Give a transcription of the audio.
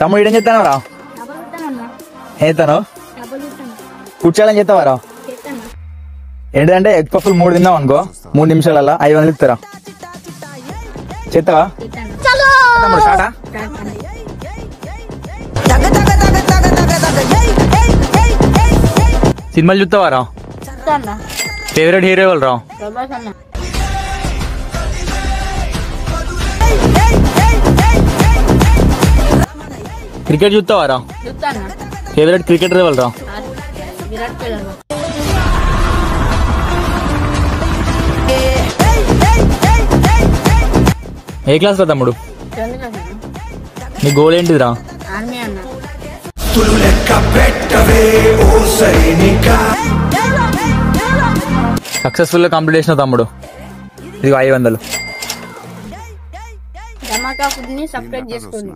తమ్ముడు ఏం చెప్తాను రా? ఏతాను కూర్చోాలని చెప్తావా రా? ఏంటంటే ఎగ్ పఫ్లు 3 తిన్నావు అనుకో 3 నిమిషాలలో 500 ఇస్తారా? చెప్తావా తమ్ముడు? స్టార్టా? సినిమాలు చూస్తావా రా? ఫేవరెట్ హీరో ఎవరు రా? క్రికెట్ చూస్తావా రా? ఫేవరెట్ క్రికెటర్ ఎవరు రా? ఏ క్లాస్ రా తమ్ముడు? నీ గోల్ ఏంటిదిరా? సక్సెస్ఫుల్ గా కంప్లీట్ చేసిన తమ్ముడు. ఇది 500. ధమాకా ఫుడ్ ని సబ్స్క్రైబ్ చేసుకోండి.